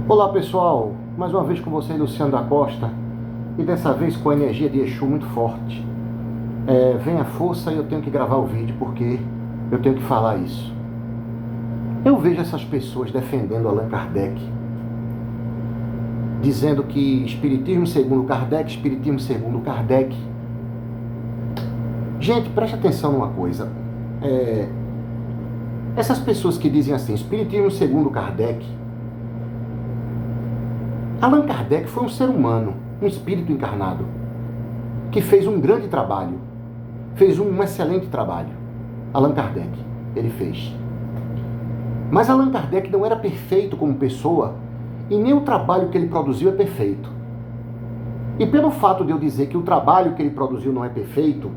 Olá pessoal, mais uma vez com vocês, Luciano da Costa, e dessa vez com a energia de Exu muito forte. Vem a força e eu tenho que gravar o vídeo porque eu tenho que falar isso. Eu vejo essas pessoas defendendo Allan Kardec, dizendo que Espiritismo segundo Kardec, Espiritismo segundo Kardec. Gente, preste atenção numa coisa. Essas pessoas que dizem assim, Espiritismo segundo Kardec, Allan Kardec foi um ser humano, um espírito encarnado, que fez um grande trabalho, fez um excelente trabalho. Allan Kardec, ele fez. Mas Allan Kardec não era perfeito como pessoa, e nem o trabalho que ele produziu é perfeito. E pelo fato de eu dizer que o trabalho que ele produziu não é perfeito,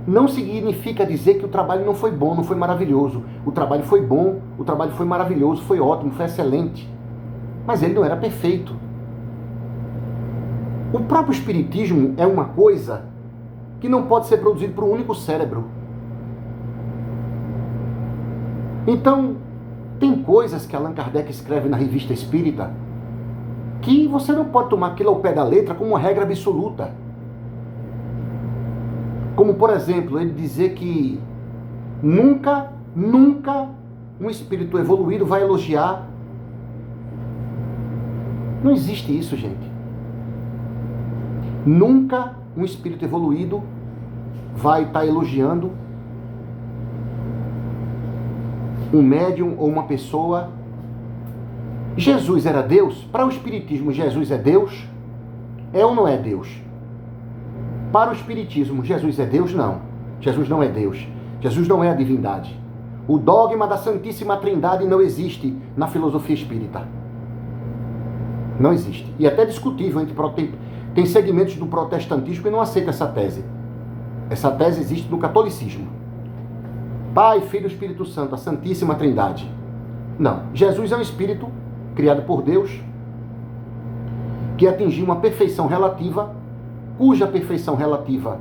não significa dizer que o trabalho não foi bom, não foi maravilhoso. O trabalho foi bom, o trabalho foi maravilhoso, foi ótimo, foi excelente. Mas ele não era perfeito. O próprio espiritismo é uma coisa que não pode ser produzido por um único cérebro. Então, tem coisas que Allan Kardec escreve na Revista Espírita que você não pode tomar aquilo ao pé da letra como uma regra absoluta. Como, por exemplo, ele dizer que nunca um espírito evoluído vai elogiar. Não existe isso, gente. Nunca um espírito evoluído vai estar elogiando um médium ou uma pessoa. Jesus era Deus? Para o espiritismo, Jesus é Deus? É ou não é Deus? Para o espiritismo, Jesus é Deus? Não. Jesus não é Deus. Jesus não é a divindade. O dogma da Santíssima Trindade não existe na filosofia espírita. Não existe. E é até discutível tem segmentos do protestantismo que não aceitam essa tese. Essa tese existe no catolicismo. Pai, Filho e Espírito Santo, a Santíssima Trindade. Não. Jesus é um espírito criado por Deus que atingiu uma perfeição relativa, cuja perfeição relativa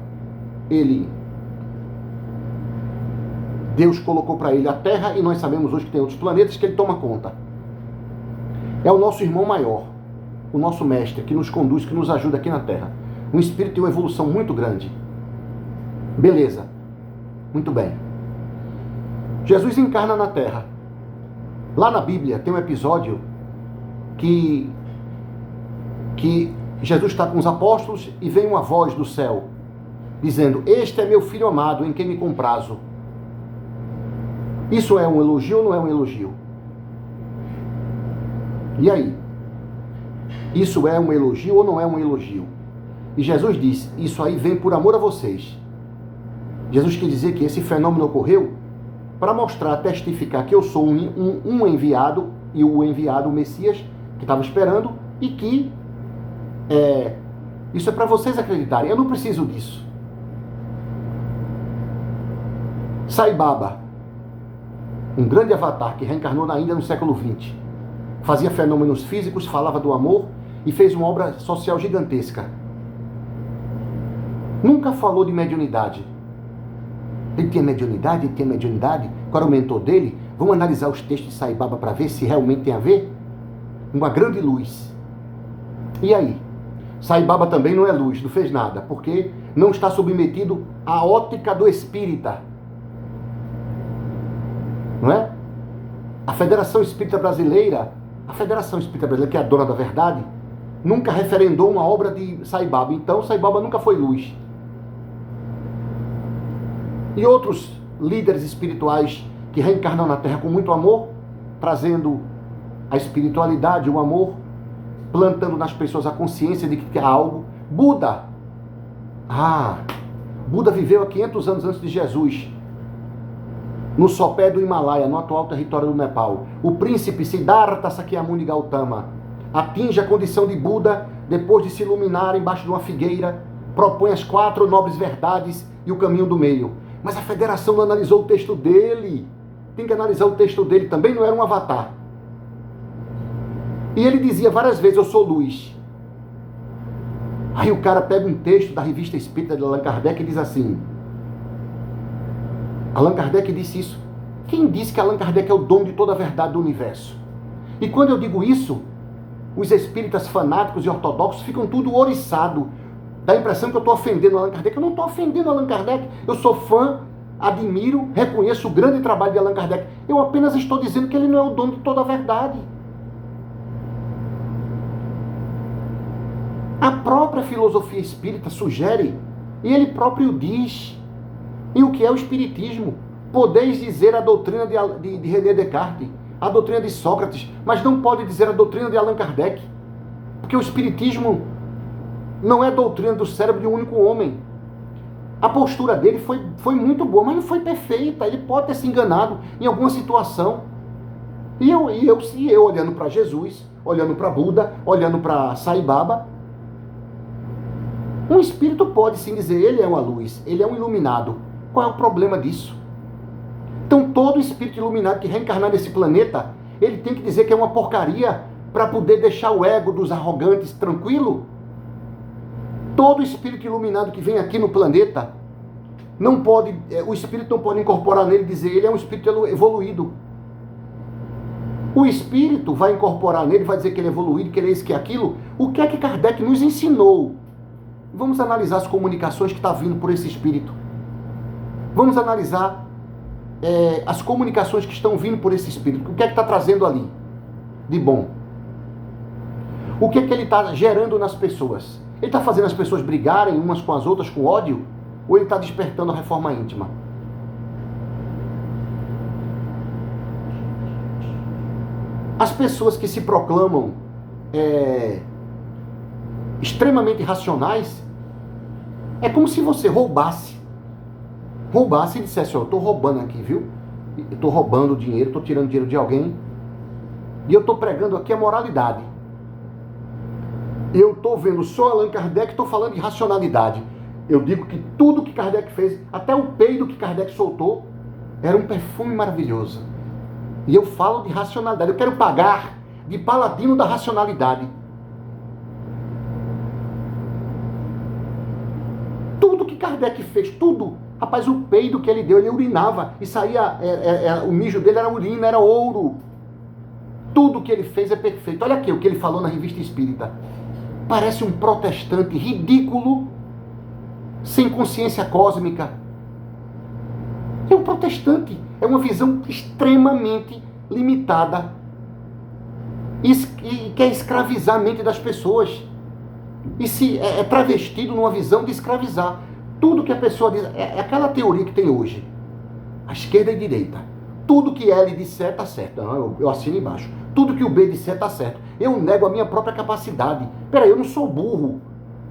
Deus colocou para ele a Terra, e nós sabemos hoje que tem outros planetas que ele toma conta. É o nosso irmão maior, o nosso mestre, que nos conduz, que nos ajuda aqui na Terra. Um espírito de uma evolução muito grande. Beleza. Muito bem. Jesus encarna na Terra. Lá na Bíblia tem um episódio que Jesus está com os apóstolos e vem uma voz do céu dizendo: "Este é meu filho amado, em quem me comprazo." Isso é um elogio ou não é um elogio? E aí? Isso é um elogio ou não é um elogio? E Jesus disse: isso aí vem por amor a vocês. Jesus quer dizer que esse fenômeno ocorreu para mostrar, testificar que eu sou um enviado, e o enviado, o Messias, que estava esperando, e que isso é para vocês acreditarem. Eu não preciso disso. Sai Baba, um grande avatar que reencarnou na Índia no século XX, fazia fenômenos físicos, falava do amor e fez uma obra social gigantesca. Nunca falou de mediunidade. Ele tinha mediunidade? Ele tinha mediunidade? Qual era o mentor dele? Vamos analisar os textos de Sai Baba para ver se realmente tem a ver? Uma grande luz. E aí? Sai Baba também não é luz, não fez nada, porque não está submetido à ótica do espírita. Não é? A Federação Espírita Brasileira, que é a dona da verdade, nunca referendou uma obra de Sai Baba. Então, Sai Baba nunca foi luz. E outros líderes espirituais que reencarnam na Terra com muito amor, trazendo a espiritualidade, o amor, plantando nas pessoas a consciência de que há algo. Buda. Buda viveu há 500 anos antes de Jesus, no sopé do Himalaia, no atual território do Nepal. O príncipe Siddhartha Sakyamuni Gautama atinge a condição de Buda depois de se iluminar embaixo de uma figueira, propõe as 4 nobres verdades e o caminho do meio. Mas a federação não analisou o texto dele. Tem que analisar o texto dele também, não era um avatar. E ele dizia várias vezes: eu sou luz. Aí o cara pega um texto da Revista Espírita de Allan Kardec e diz assim: Allan Kardec disse isso. Quem disse que Allan Kardec é o dono de toda a verdade do universo? E quando eu digo isso, os espíritas fanáticos e ortodoxos ficam tudo oriçado. Dá a impressão que eu estou ofendendo Allan Kardec. Eu não estou ofendendo Allan Kardec. Eu sou fã, admiro, reconheço o grande trabalho de Allan Kardec. Eu apenas estou dizendo que ele não é o dono de toda a verdade. A própria filosofia espírita sugere, e ele próprio diz, em o que é o espiritismo: podeis dizer a doutrina de René Descartes, a doutrina de Sócrates, mas não pode dizer a doutrina de Allan Kardec, porque o espiritismo não é a doutrina do cérebro de um único homem. A postura dele foi muito boa, mas não foi perfeita. Ele pode ter se enganado em alguma situação. E eu olhando para Jesus, olhando para Buda, olhando para Sai Baba, um espírito pode sim dizer: ele é uma luz, ele é um iluminado. Qual é o problema disso? Então todo espírito iluminado que reencarnar nesse planeta, ele tem que dizer que é uma porcaria para poder deixar o ego dos arrogantes tranquilo? Todo espírito iluminado que vem aqui no planeta, não pode, o espírito não pode incorporar nele e dizer: ele é um espírito evoluído. O espírito vai incorporar nele, vai dizer que ele é evoluído, que ele é isso, que é aquilo. O que é que Kardec nos ensinou? Vamos analisar as comunicações que estão vindo por esse espírito. Vamos analisar as comunicações que estão vindo por esse espírito. O que é que está trazendo ali de bom? O que é que ele está gerando nas pessoas? Ele está fazendo as pessoas brigarem umas com as outras com ódio? Ou ele está despertando a reforma íntima? As pessoas que se proclamam extremamente racionais, é como se você roubasse e dissesse: eu estou roubando aqui, viu? Estou roubando dinheiro, estou tirando dinheiro de alguém, e eu estou pregando aqui a moralidade. Eu estou vendo só Allan Kardec, estou falando de racionalidade. Eu digo que tudo que Kardec fez, até o peido que Kardec soltou, era um perfume maravilhoso. E eu falo de racionalidade. Eu quero pagar de paladino da racionalidade. Tudo que Kardec fez, tudo. Rapaz, o peido que ele deu, ele urinava e saía, o mijo dele era urina, era ouro. Tudo que ele fez é perfeito. Olha aqui o que ele falou na Revista Espírita. Parece um protestante ridículo, sem consciência cósmica. É um protestante. É uma visão extremamente limitada e quer escravizar a mente das pessoas. E se é travestido numa visão de escravizar. Tudo que a pessoa diz, é aquela teoria que tem hoje. A esquerda e a direita. Tudo que L disser está certo. Não, eu assino embaixo. Tudo que o B disser está certo. Eu nego a minha própria capacidade. Peraí, eu não sou burro.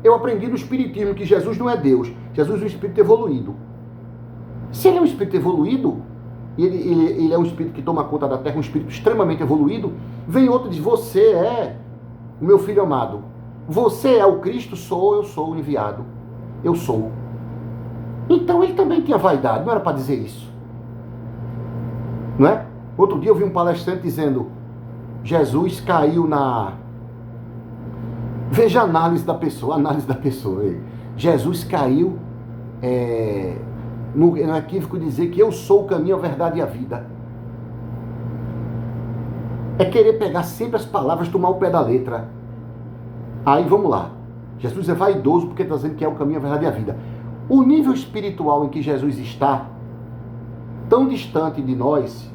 Eu aprendi no Espiritismo que Jesus não é Deus. Jesus é um espírito evoluído. Se ele é um espírito evoluído, e ele é um espírito que toma conta da Terra, um espírito extremamente evoluído, vem outro e diz: você é o meu filho amado. Você é o Cristo, eu sou o enviado. Eu sou. Então ele também tinha vaidade, não era para dizer isso. Não é? Outro dia eu vi um palestrante dizendo: Jesus caiu na... Veja a análise da pessoa. Jesus caiu no equívoco de dizer que eu sou o caminho, a verdade e a vida. É querer pegar sempre as palavras, tomar o pé da letra. Aí vamos lá. Jesus é vaidoso porque está dizendo que é o caminho, a verdade e a vida. O nível espiritual em que Jesus está, tão distante de nós,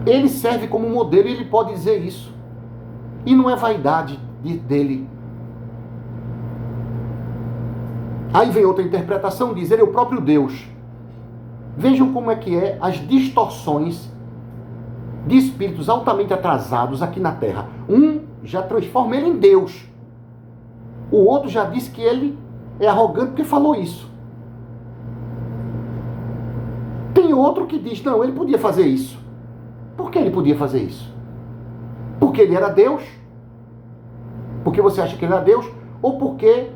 ele serve como modelo e ele pode dizer isso. E não é vaidade dele. Aí vem outra interpretação, diz: ele é o próprio Deus. Vejam como é que as distorções de espíritos altamente atrasados aqui na Terra. Um já transforma ele em Deus. O outro já disse que ele é arrogante porque falou isso. Tem outro que diz: não, ele podia fazer isso. Por que ele podia fazer isso? Porque ele era Deus? Porque você acha que ele era Deus? Ou porque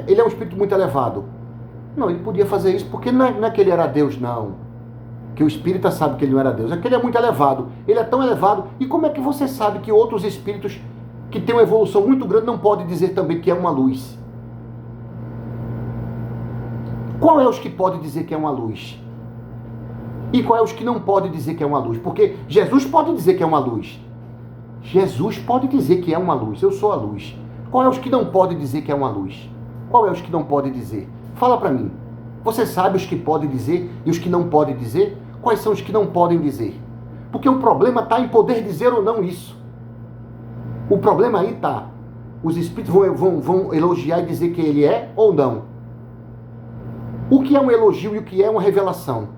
ele é um espírito muito elevado? Não, ele podia fazer isso porque não é que ele era Deus, não. Que o espírita sabe que ele não era Deus. É que ele é muito elevado. Ele é tão elevado. E como é que você sabe que outros espíritos que têm uma evolução muito grande não podem dizer também que é uma luz? Qual é os que podem dizer que é uma luz? E qual é os que não pode dizer que é uma luz? Porque Jesus pode dizer que é uma luz. Jesus pode dizer que é uma luz. Eu sou a luz. Qual é os que não pode dizer que é uma luz? Qual é os que não pode dizer? Fala para mim. Você sabe os que pode dizer e os que não pode dizer? Quais são os que não podem dizer? Porque o problema está em poder dizer ou não isso. O problema aí está. Os espíritos vão elogiar e dizer que ele é ou não. O que é um elogio e o que é uma revelação?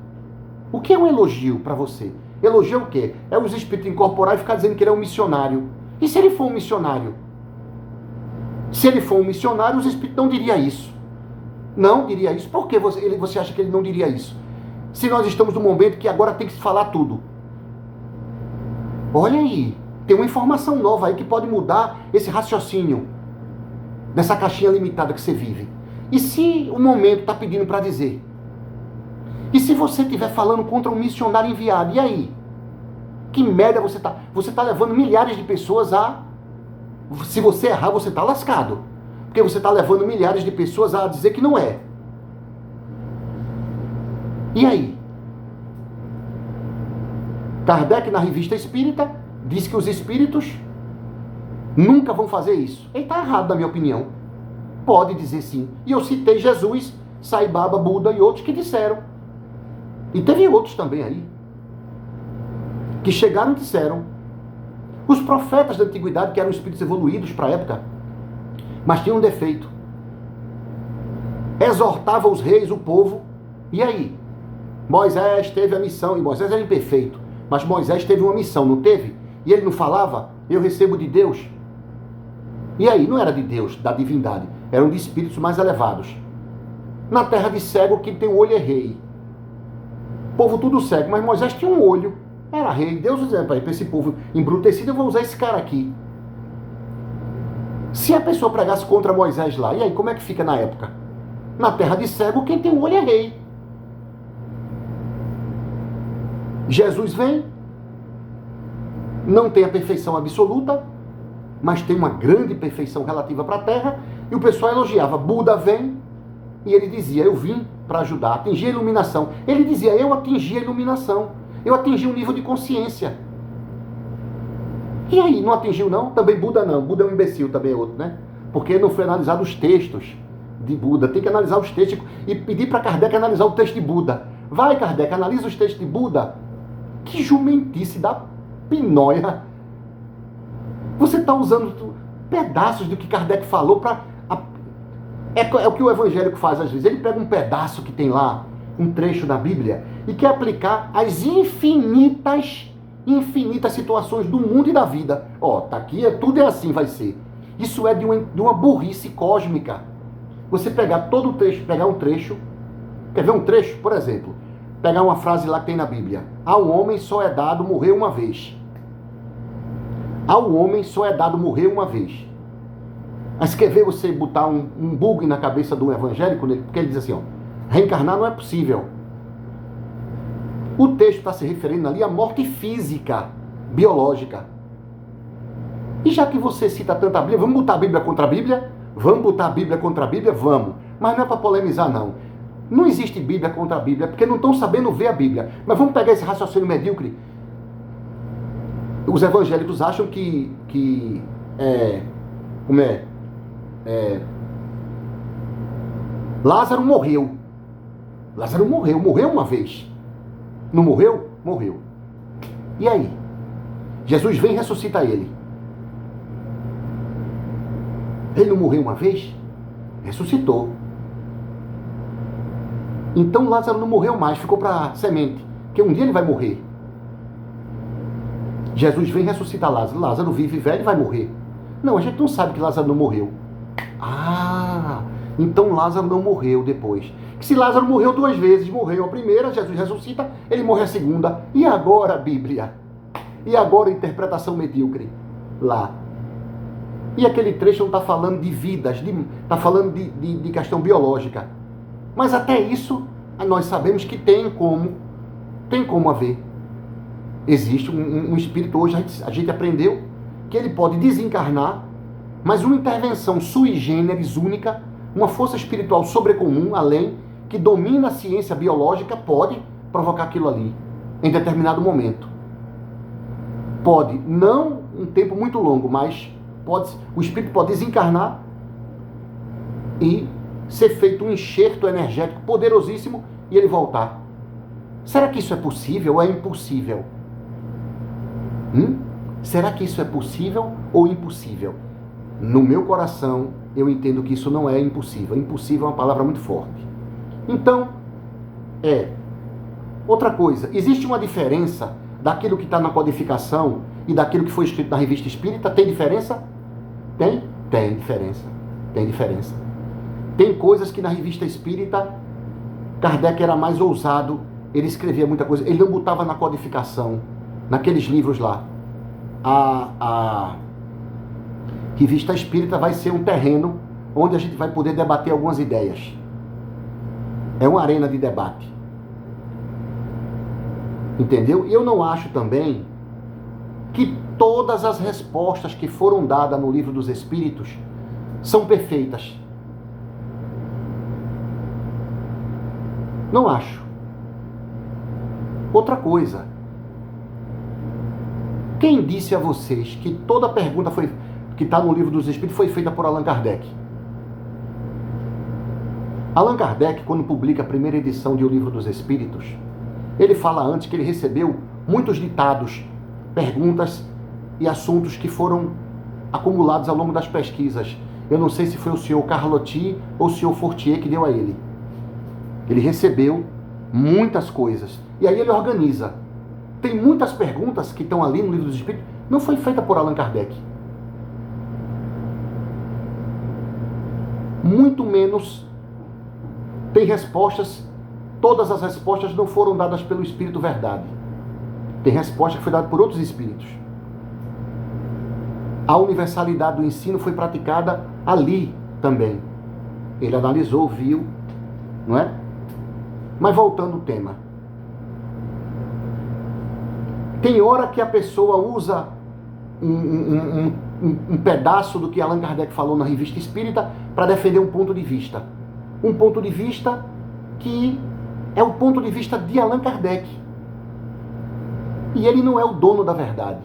O que é um elogio para você? Elogio é o quê? É os espíritos incorporar e ficar dizendo que ele é um missionário. E se ele for um missionário? Se ele for um missionário, os espíritos não diriam isso. Não diria isso. Por que você acha que ele não diria isso? Se nós estamos num momento que agora tem que se falar tudo. Olha aí. Tem uma informação nova aí que pode mudar esse raciocínio dessa caixinha limitada que você vive. E se o momento está pedindo para dizer? E se você estiver falando contra um missionário enviado? E aí? Que merda você está? Você está levando milhares de pessoas a... Se você errar, você está lascado. Porque você está levando milhares de pessoas a dizer que não é. E aí? Kardec, na Revista Espírita, diz que os espíritos nunca vão fazer isso. Ele está errado, na minha opinião. Pode dizer sim. E eu citei Jesus, Sai Baba, Buda e outros que disseram. E teve outros também aí. Que chegaram e disseram. Os profetas da antiguidade, que eram espíritos evoluídos para a época, mas tinham um defeito. Exortava os reis, o povo. E aí? Moisés teve a missão, e Moisés era imperfeito, mas Moisés teve uma missão, não teve? E ele não falava, eu recebo de Deus. E aí, não era de Deus, da divindade, eram de espíritos mais elevados. Na terra de cego, quem tem um olho é rei. O povo tudo cego, mas Moisés tinha um olho, era rei. Deus dizendo para esse povo embrutecido, eu vou usar esse cara aqui. Se a pessoa pregasse contra Moisés lá, e aí, como é que fica na época? Na terra de cego, quem tem um olho é rei. Jesus vem, não tem a perfeição absoluta, mas tem uma grande perfeição relativa para a Terra, e o pessoal elogiava. Buda vem, e ele dizia, eu vim para ajudar, atingir a iluminação. Ele dizia, eu atingi a iluminação, eu atingi um nível de consciência. E aí, não atingiu não? Também Buda não, Buda é um imbecil, também é outro, né? Porque não foi analisado os textos de Buda, tem que analisar os textos, e pedir para Kardec analisar o texto de Buda. Vai, Kardec, analisa os textos de Buda. Que jumentice da pinóia. Você está usando pedaços do que Kardec falou para... É o que o evangélico faz às vezes. Ele pega um pedaço que tem lá, um trecho da Bíblia, e quer aplicar as infinitas situações do mundo e da vida. Ó, tá aqui, tudo é assim, vai ser. Isso é de uma burrice cósmica. Você pegar todo o trecho, pegar um trecho... Quer ver um trecho? Por exemplo, pegar uma frase lá que tem na Bíblia. Ao homem só é dado morrer uma vez. Ao homem só é dado morrer uma vez. Mas quer ver você botar um bug na cabeça do evangélico? Porque ele diz assim, ó, reencarnar não é possível. O texto está se referindo ali à morte física, biológica. E já que você cita tanta Bíblia, vamos botar a Bíblia contra a Bíblia? Vamos botar a Bíblia contra a Bíblia? Vamos. Mas não é para polemizar, não. Não existe Bíblia contra a Bíblia, porque não estão sabendo ver a Bíblia. Mas vamos pegar esse raciocínio medíocre. Os evangélicos acham que Lázaro morreu. Lázaro morreu uma vez. Não morreu? Morreu. E aí? Jesus vem e ressuscita ele. Ele não morreu uma vez? Ressuscitou. Então Lázaro não morreu mais, ficou para semente. Porque um dia ele vai morrer. Jesus vem e ressuscita Lázaro. Lázaro vive velho e vai morrer. Não, a gente não sabe que Lázaro não morreu. Ah, então Lázaro não morreu depois. Que se Lázaro morreu 2 vezes, morreu a primeira, Jesus ressuscita, ele morre a segunda. E agora a Bíblia? E agora a interpretação medíocre? Lá. E aquele trecho não está falando de vidas, está falando de questão biológica. Mas até isso, nós sabemos que tem como haver. Existe um espírito, hoje a gente aprendeu, que ele pode desencarnar, mas uma intervenção sui generis, única, uma força espiritual sobrecomum, além, que domina a ciência biológica, pode provocar aquilo ali. em determinado momento. Pode, não um tempo muito longo, mas o espírito pode desencarnar e ser feito um enxerto energético poderosíssimo e ele voltar. Será que isso é possível ou é impossível? Será que isso é possível ou impossível? No meu coração, eu entendo que isso não é impossível. Impossível é uma palavra muito forte. Então, outra coisa, existe uma diferença daquilo que está na codificação e daquilo que foi escrito na revista espírita? Tem diferença? Tem? Tem diferença. Tem diferença. Tem coisas que na revista espírita, Kardec era mais ousado, ele escrevia muita coisa, ele não botava na codificação, naqueles livros lá. A revista espírita vai ser um terreno onde a gente vai poder debater algumas ideias. É uma arena de debate. Entendeu? E eu não acho também que todas as respostas que foram dadas no Livro dos Espíritos são perfeitas. Não acho. Outra coisa. Quem disse a vocês que toda pergunta que está no Livro dos Espíritos foi feita por Allan Kardec? Allan Kardec, quando publica a primeira edição de O Livro dos Espíritos, ele fala antes que ele recebeu muitos ditados, perguntas e assuntos que foram acumulados ao longo das pesquisas. Eu não sei se foi o senhor Carlotti ou o senhor Fortier que deu a ele. Ele recebeu muitas coisas. E aí ele organiza. Tem muitas perguntas que estão ali no Livro dos Espíritos, não foi feita por Allan Kardec. Muito menos tem respostas, todas as respostas não foram dadas pelo Espírito Verdade. Tem resposta que foi dada por outros espíritos. A universalidade do ensino foi praticada ali também. Ele analisou, viu, não é? Mas voltando ao tema. Tem hora que a pessoa usa um pedaço do que Allan Kardec falou na Revista Espírita para defender um ponto de vista. Um ponto de vista que é o ponto de vista de Allan Kardec. E ele não é o dono da verdade.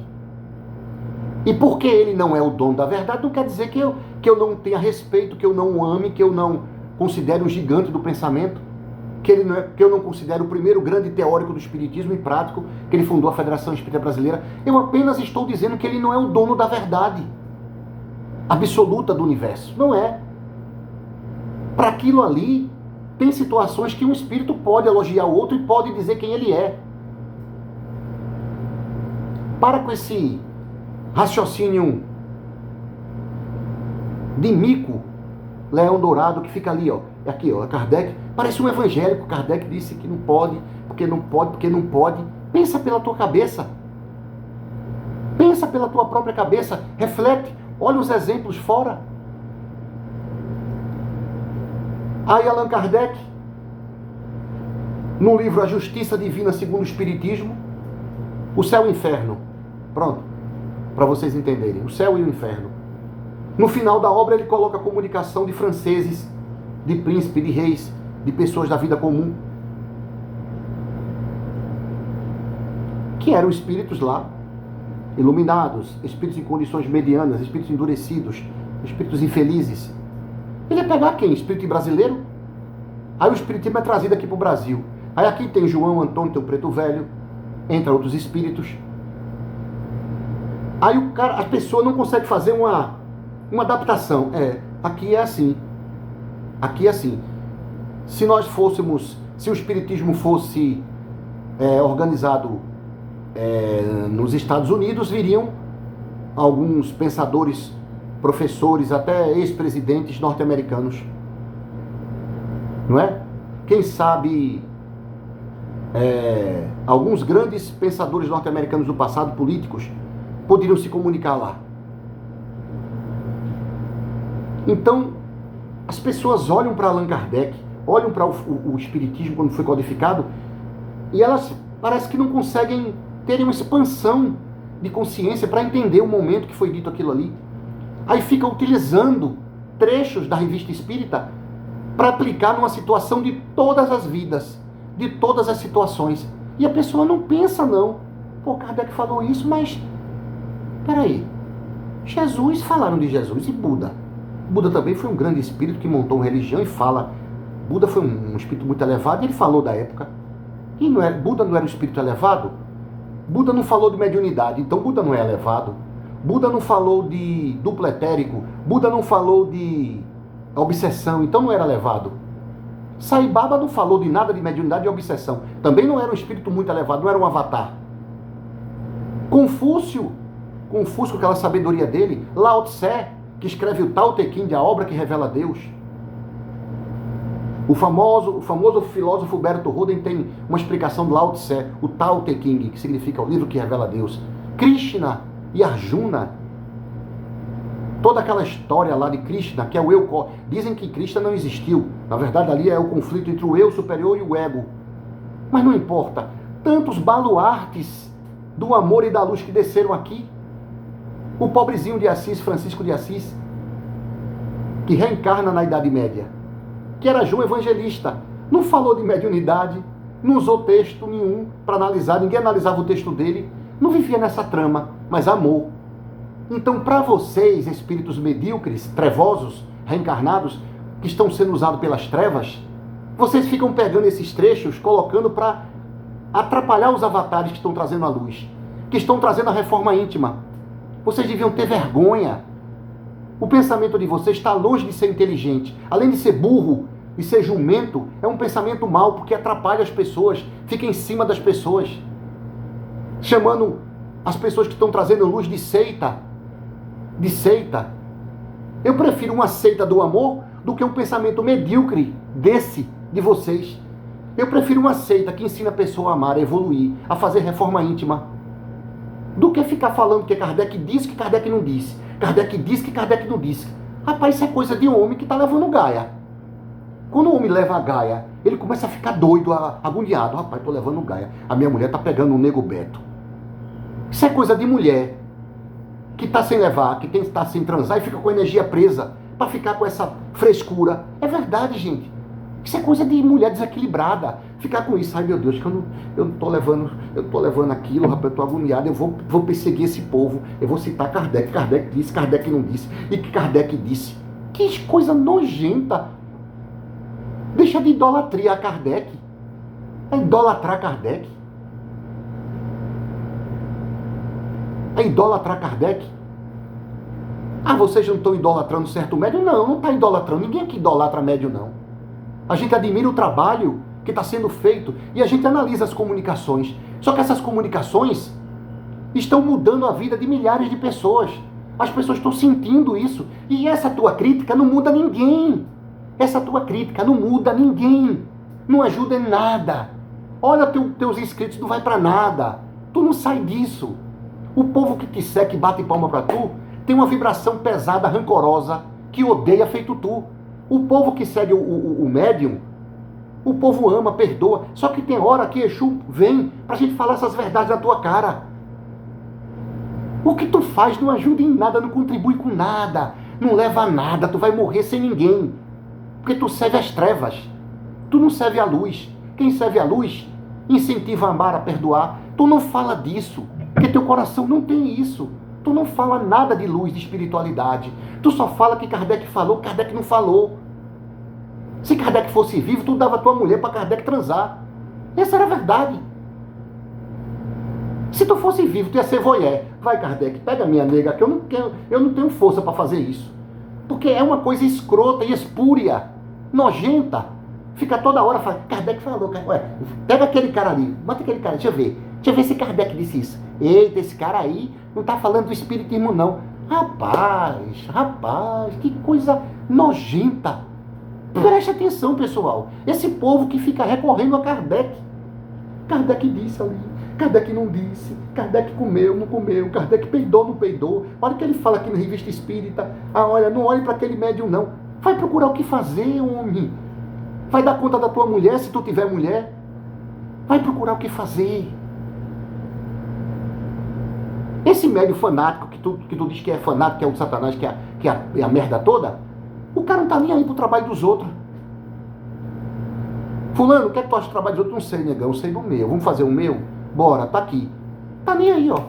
E porque ele não é o dono da verdade, não quer dizer que eu não tenha respeito, que eu não o ame, que eu não considere um gigante do pensamento, que eu não considere o primeiro grande teórico do espiritismo e prático, que ele fundou a Federação Espírita Brasileira. Eu apenas estou dizendo que ele não é o dono da verdade absoluta do universo. Não é. Para aquilo ali, tem situações que um espírito pode elogiar o outro e pode dizer quem ele é. Para com esse raciocínio de mico, Leão Dourado, que fica ali, aqui, Kardec, parece um evangélico. Kardec disse que não pode, porque não pode, porque não pode. Pensa pela tua cabeça. Pensa pela tua própria cabeça. Reflete. Olha os exemplos fora. Aí Allan Kardec, no livro A Justiça Divina segundo o Espiritismo, o céu e o inferno. Pronto, para vocês entenderem. O céu e o inferno. No final da obra ele coloca a comunicação de franceses, de príncipes, de reis, de pessoas da vida comum, que eram espíritos lá, iluminados, espíritos em condições medianas, espíritos endurecidos, espíritos infelizes. Ele ia pegar quem? Espírito brasileiro? Aí o espiritismo é trazido aqui para o Brasil. Aí aqui tem João Antônio, tem o Preto Velho, entre outros espíritos. Aí a pessoa não consegue fazer uma adaptação. Aqui é assim. Aqui é assim. Se o espiritismo fosse organizado nos Estados Unidos, viriam alguns pensadores, professores, até ex-presidentes norte-americanos. Não é? Quem sabe alguns grandes pensadores norte-americanos do passado, políticos, poderiam se comunicar lá. Então, as pessoas olham para Allan Kardec, olham para o espiritismo quando foi codificado, e elas parece que não conseguem ter uma expansão de consciência para entender o momento que foi dito aquilo ali. Aí fica utilizando trechos da Revista Espírita para aplicar numa situação de todas as vidas, de todas as situações. E a pessoa não pensa, não. Pô, Kardec falou isso, mas... Peraí. Jesus, falaram de Jesus e Buda. Buda também foi um grande espírito que montou uma religião e fala... Buda foi um espírito muito elevado e ele falou da época. E Buda não era um espírito elevado? Buda não falou de mediunidade, então Buda não é elevado. Buda não falou de duplo etérico. Buda não falou de obsessão, então não era elevado. Sai Baba não falou de nada de mediunidade e obsessão. Também não era um espírito muito elevado, não era um avatar. Confúcio, com aquela sabedoria dele. Lao Tse, que escreve o Tao Te Ching, a obra que revela Deus. O famoso filósofo Berto Roden tem uma explicação do Lao Tse, o Tao Te Ching, que significa o livro que revela Deus. Krishna e Arjuna. Toda aquela história lá de Krishna, que é o eu... Dizem que Krishna não existiu. Na verdade, ali é o conflito entre o eu superior e o ego. Mas não importa. Tantos baluartes do amor e da luz que desceram aqui. O pobrezinho de Assis, Francisco de Assis, que reencarna na Idade Média, que era João Evangelista, não falou de mediunidade, não usou texto nenhum para analisar, ninguém analisava o texto dele, não vivia nessa trama, mas amou. Então, para vocês, espíritos medíocres, trevosos, reencarnados, que estão sendo usados pelas trevas, vocês ficam pegando esses trechos, colocando para atrapalhar os avatares que estão trazendo a luz, que estão trazendo a reforma íntima. Vocês deviam ter vergonha. O pensamento de vocês está longe de ser inteligente. Além de ser burro e ser jumento, é um pensamento mau, porque atrapalha as pessoas, fica em cima das pessoas, chamando as pessoas que estão trazendo luz de seita. De seita. Eu prefiro uma seita do amor do que um pensamento medíocre desse de vocês. Eu prefiro uma seita que ensina a pessoa a amar, a evoluir, a fazer reforma íntima, do que ficar falando que Kardec disse que Kardec não disse. Kardec disse que Kardec não disse. Rapaz, isso é coisa de homem que está levando gaia. Quando o homem leva a gaia, ele começa a ficar doido, agoniado. Rapaz, estou levando gaia. A minha mulher está pegando um nego Beto. Isso é coisa de mulher que está sem levar, que está sem transar e fica com a energia presa para ficar com essa frescura. É verdade, gente. Isso é coisa de mulher desequilibrada. Ficar com isso. Ai, meu Deus, que eu não tô levando aquilo, rapaz, eu estou agoniado, eu vou perseguir esse povo. Eu vou citar Kardec. Kardec disse, Kardec não disse. E que Kardec disse. Que coisa nojenta. Deixa de idolatria a Kardec. É idolatrar Kardec. É idolatrar Kardec. Ah, vocês não estão idolatrando certo médium? Não está idolatrando. Ninguém aqui idolatra médium, não. A gente admira o trabalho que está sendo feito e a gente analisa as comunicações. Só que essas comunicações estão mudando a vida de milhares de pessoas. As pessoas estão sentindo isso. E essa tua crítica não muda ninguém. Essa tua crítica não muda ninguém. Não ajuda em nada. Olha, teus inscritos não vai para nada. Tu não sai disso. O povo que te segue, que bate palma para tu, tem uma vibração pesada, rancorosa, que odeia feito tu. O povo que segue o médium, o povo ama, perdoa. Só que tem hora que Exu vem pra gente falar essas verdades na tua cara. O que tu faz não ajuda em nada, não contribui com nada, não leva a nada, tu vai morrer sem ninguém. Porque tu serve as trevas, tu não serve a luz. Quem serve a luz incentiva a amar, a perdoar. Tu não fala disso, porque teu coração não tem isso. Tu não fala nada de luz, de espiritualidade. Tu só fala que Kardec falou, Kardec não falou. Se Kardec fosse vivo, tu dava tua mulher para Kardec transar. Essa era a verdade. Se tu fosse vivo, tu ia ser voyeur. Vai, Kardec, pega a minha nega, que eu não tenho força para fazer isso. Porque é uma coisa escrota e espúria, nojenta. Fica toda hora falando, Kardec falou, ué, pega aquele cara ali, bota aquele cara, deixa eu ver se Kardec disse isso. Eita, esse cara aí não está falando do espiritismo, não. Rapaz, que coisa nojenta. Preste atenção, pessoal. Esse povo que fica recorrendo a Kardec. Kardec disse ali, Kardec não disse, Kardec comeu, não comeu, Kardec peidou, não peidou. Olha o que ele fala aqui na Revista Espírita. Ah, olha, não olhe para aquele médium, não. Vai procurar o que fazer, homem. Vai dar conta da tua mulher, se tu tiver mulher. Vai procurar o que fazer. Esse médium fanático, que tu diz que é fanático, que é o Satanás, que é a merda toda, o cara não tá nem aí pro trabalho dos outros. Fulano, o que é que tu acha do trabalho dos outros? Não sei, negão, eu sei do meu. Vamos fazer o meu? Bora, tá aqui. Tá nem aí, ó.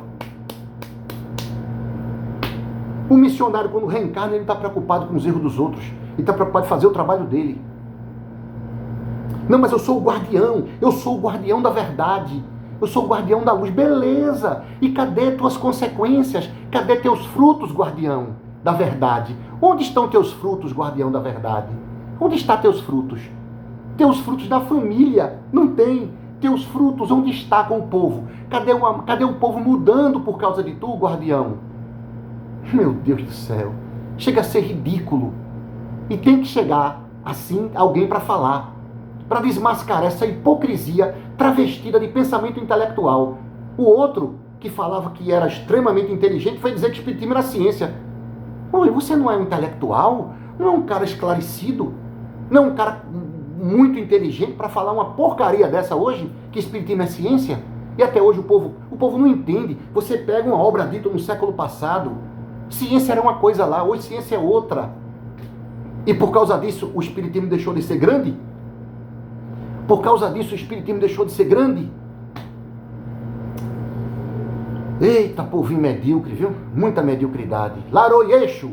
O missionário, quando reencarna, ele está preocupado com os erros dos outros. Ele está preocupado em fazer o trabalho dele. Não, mas eu sou o guardião da verdade. Eu sou o guardião da luz. Beleza! E cadê tuas consequências? Cadê teus frutos, guardião da verdade? Onde estão teus frutos, guardião da verdade? Onde estão teus frutos? Teus frutos da família? Não tem. Teus frutos, onde está com o povo? Cadê o povo mudando por causa de tu, guardião? Meu Deus do céu. Chega a ser ridículo. E tem que chegar, assim, alguém para falar. Para desmascarar essa hipocrisia travestida de pensamento intelectual. O outro, que falava que era extremamente inteligente, foi dizer que o espiritismo era ciência. Oi, você não é um intelectual? Não é um cara esclarecido? Não é um cara muito inteligente para falar uma porcaria dessa hoje, que espiritismo é ciência? E até hoje o povo não entende. Você pega uma obra dita no século passado, ciência era uma coisa lá, hoje ciência é outra. E por causa disso o espiritismo deixou de ser grande? Por causa disso o espiritismo deixou de ser grande? Eita, povinho medíocre, viu? Muita mediocridade. Laroyeixo!